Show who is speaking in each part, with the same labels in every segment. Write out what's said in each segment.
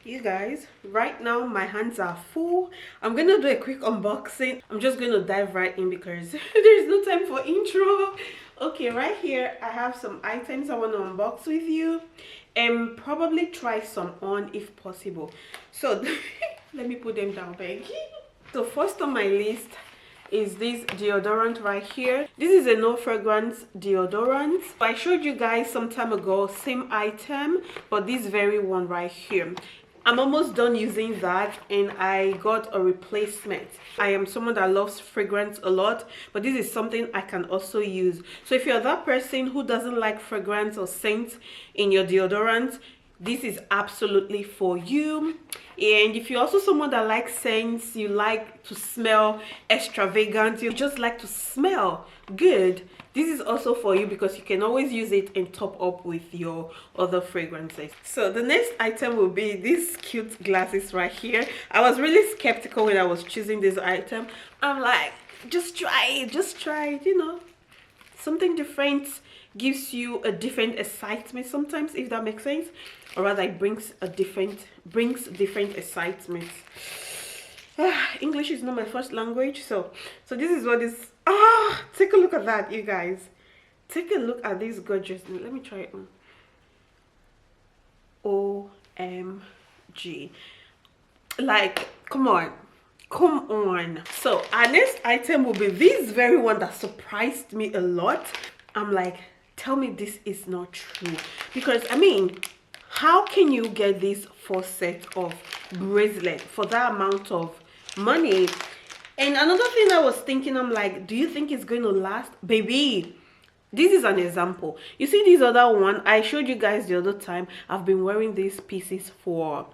Speaker 1: You guys, right now my hands are full. I'm gonna do a quick unboxing. I'm just gonna dive right in because there's no time for intro. Okay, right here I have some items I want to unbox with you and probably try some on if possible. So let me put them down, Becky. So first on my list is this deodorant right here. This is a no fragrance deodorant. I showed you guys some time ago, same item, but this very one right here. I'm almost done using that and I got a replacement. I am someone that loves fragrance a lot, but this is something I can also use. So if you're that person who doesn't like fragrance or scent in your deodorant, this is absolutely for you. And if you're also someone that likes scents, you like to smell extravagant, you just like to smell good, this is also for you because you can always use it and top up with your other fragrances. So the next item will be these cute glasses right here. I was really skeptical when I was choosing this item. I'm like, just try it, you know, something different gives you a different excitement sometimes, if that makes sense, or rather it brings different excitement. English is not my first language, so this is what is. Take a look at that, you guys. Take a look at this gorgeous. Let me try it on. OMG, like, come on. So our next item will be this very one that surprised me a lot. I'm like, tell me this is not true, because I mean, how can you get this 4 set of bracelet for that amount of money? And another thing I was thinking, I'm like, do you think it's going to last? Baby, this is an example. You see this other one I showed you guys the other time? I've been wearing these pieces for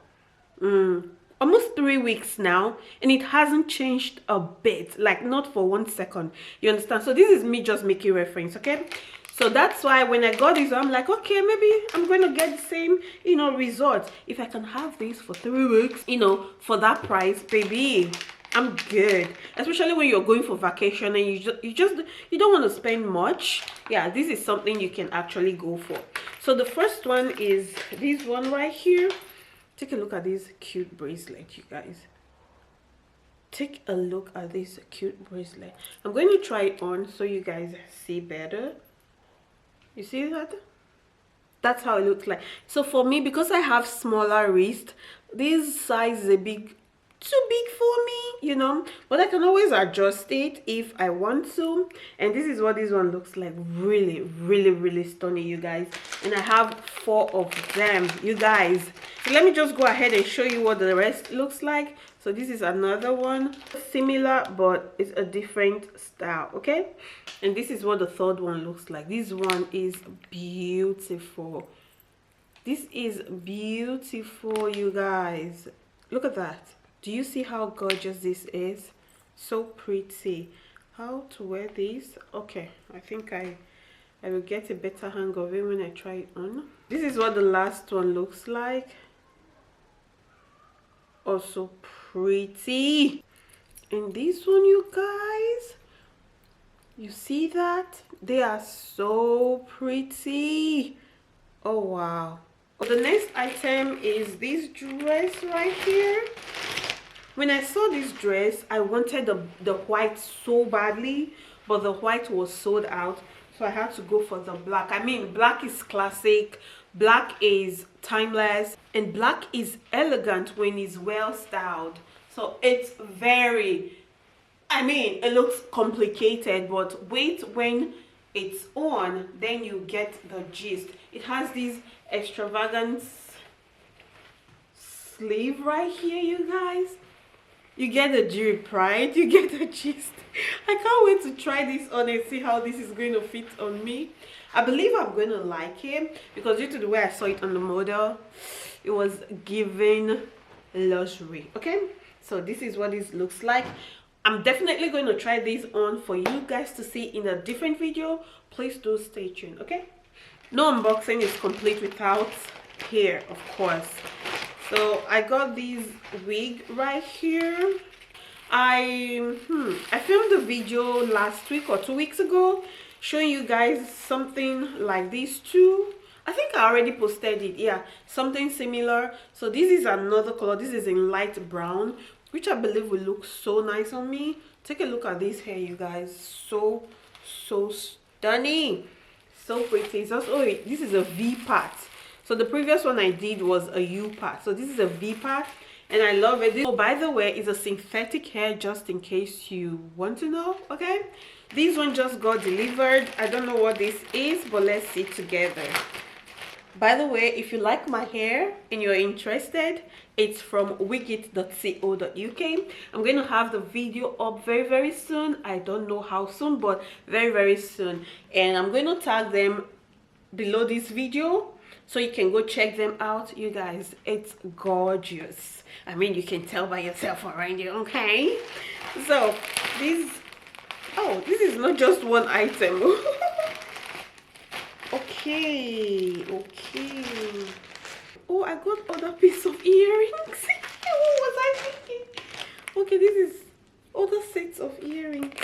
Speaker 1: almost 3 weeks now and it hasn't changed a bit, like not for 1 second. You understand? So this is me just making reference, okay? So that's why when I got this, I'm like, okay, maybe I'm going to get the same, you know, result. If I can have this for 3 weeks, you know, for that price, baby, I'm good. Especially when you're going for vacation and you don't want to spend much. Yeah, this is something you can actually go for. So the first one is this one right here. Take a look at this cute bracelet, you guys. Take a look at this cute bracelet. I'm going to try it on so you guys see better. You see that? That's how it looks like. So for me, because I have smaller wrist, this size is a big too big for me, you know, but I can always adjust it if I want to. And this is what this one looks like. Really stunning, you guys. And I have 4 of them, you guys. So let me just go ahead and show you what the rest looks like. So this is another one, similar but it's a different style, okay? And this is what the third one looks like. This one is beautiful. This is beautiful, you guys. Look at that. Do you see how gorgeous this is? So pretty. How to wear this? Okay, I think I will get a better hang of it when I try it on. This is what the last one looks like. Also pretty. And this one, you guys, you see that? They are so pretty. Oh wow. The next item is this dress right here. When I saw this dress, I wanted the white so badly, but the white was sold out, so I had to go for the black. I mean, black is classic, black is timeless, and black is elegant when it's well styled. So it's very, I mean, it looks complicated, but wait, when it's on, then you get the gist. It has this extravagant sleeve right here, you guys. You get the drip, right? You get the gist. I can't wait to try this on and see how this is going to fit on me. I believe I'm going to like it because due to the way I saw it on the model, it was giving luxury, okay? So this is what this looks like. I'm definitely going to try this on for you guys to see in a different video. Please do stay tuned, okay? No unboxing is complete without hair, of course. So I got this wig right here. I filmed a video last week or 2 weeks ago showing you guys something like this too. I think I already posted it. Yeah, something similar. So this is another color. This is in light brown, which I believe will look so nice on me. Take a look at this hair, you guys. So stunning, so pretty. It's also, oh, this is a V part. So the previous one I did was a U part. So this is a V part, and I love it. Oh, by the way, it's a synthetic hair, just in case you want to know. Okay, this one just got delivered. I don't know what this is, but let's see together. By the way, if you like my hair and you're interested, it's from wigit.co.uk. I'm going to have the video up very soon. I don't know how soon, but very soon. And I'm going to tag them below this video so you can go check them out. You guys, it's gorgeous. I mean, you can tell by yourself already, okay? So this is not just one item. Okay. Oh, I got other piece of earrings. What was I thinking? Okay, this is other sets of earrings.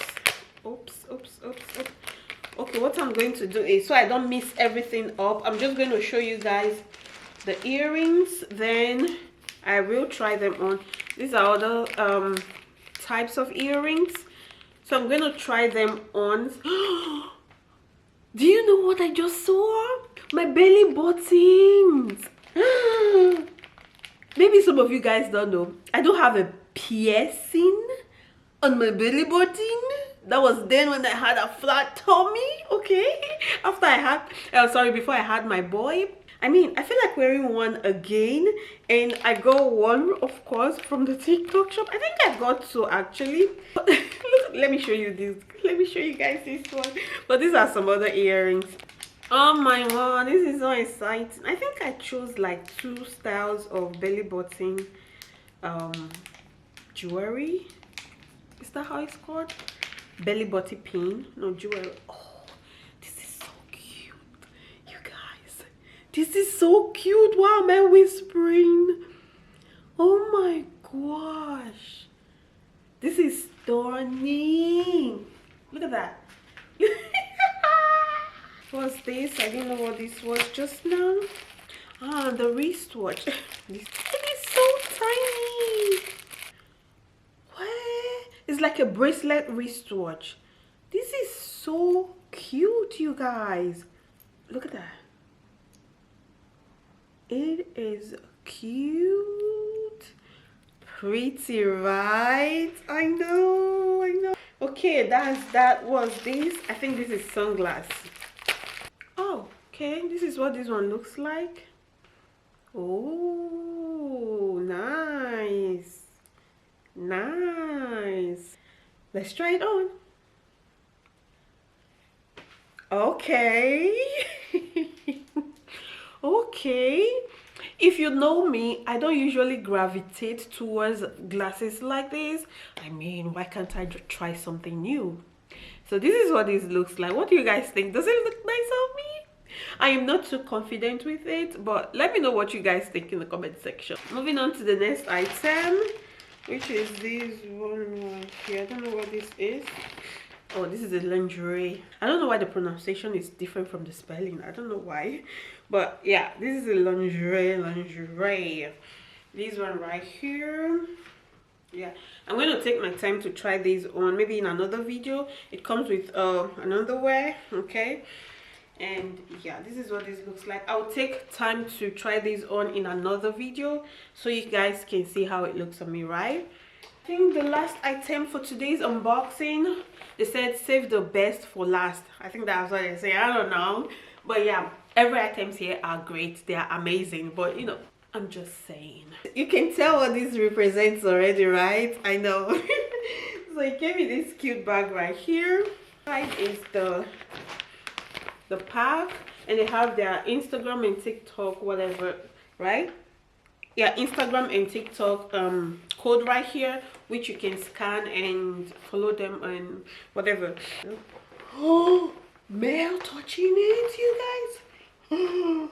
Speaker 1: Oops. Okay, what I'm going to do is, so I don't mix everything up, I'm just going to show you guys the earrings, then I will try them on. These are other types of earrings, so I'm going to try them on. Do you know what I just saw? My belly buttons. Maybe some of you guys don't know. I don't have a piercing on my belly button. That was then when I had a flat tummy, okay? After I had, before I had my boy. I mean, I feel like wearing one again, and I got one, of course, from the TikTok shop. I think I got two actually. Look, let me show you this. Let me show you guys this one. But these are some other earrings. Oh my god, this is so exciting. I think I chose like 2 styles of belly button jewelry. Is that how it's called? Belly button pin, no jewelry. Oh, this is so cute, you guys. This is so cute. Why am I whispering? Oh my gosh, this is stunning. Look at that. What's this? I didn't know what this was just now. Ah, the wristwatch. It is so tiny. What? It's like a bracelet wristwatch. This is so cute, you guys. Look at that. It is cute. Pretty, right? I know. Okay, that was this. I think this is sunglasses. Oh, okay, this is what this one looks like. Oh, nice. Let's try it on. Okay. Okay, if you know me, I don't usually gravitate towards glasses like this. I mean, why can't I try something new? So this is what this looks like. What do you guys think? Does it look nice on me? I am not too confident with it, but let me know what you guys think in the comment section. Moving on to the next item, which is this one right here. I don't know what this is. Oh, this is a lingerie. I don't know why the pronunciation is different from the spelling. I don't know why, but yeah, this is a lingerie. This one right here. Yeah, I'm going to take my time to try these on, maybe in another video. It comes with an underwear, okay? And yeah, this is what this looks like. I'll take time to try these on in another video so you guys can see how it looks on me, right? I think the last item for today's unboxing, they said save the best for last. I think that's what they say. I don't know, but yeah, every items here are great. They are amazing, but you know, I'm just saying. You can tell what this represents already, right? I know. So it gave me this cute bag right here. Right is the pack, and they have their Instagram and TikTok, whatever, right? Yeah, Instagram and TikTok code right here, which you can scan and follow them and whatever. Oh, male touching it, you guys.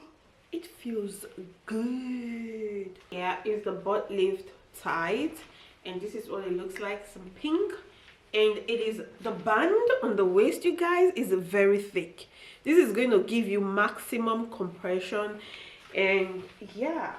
Speaker 1: It feels good. Yeah, it's the butt lift tight, and this is what it looks like. Some pink and it is the band on the waist, you guys, is very thick. This is going to give you maximum compression, and yeah,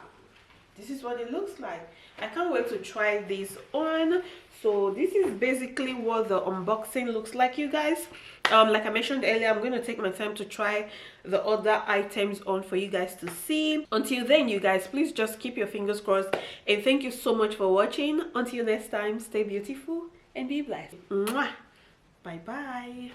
Speaker 1: this is what it looks like. I can't wait to try this on. So this is basically what the unboxing looks like, you guys. Like I mentioned earlier, I'm going to take my time to try the other items on for you guys to see. Until then, you guys, please just keep your fingers crossed, and thank you so much for watching. Until next time, stay beautiful and be blessed. Mwah. Bye bye.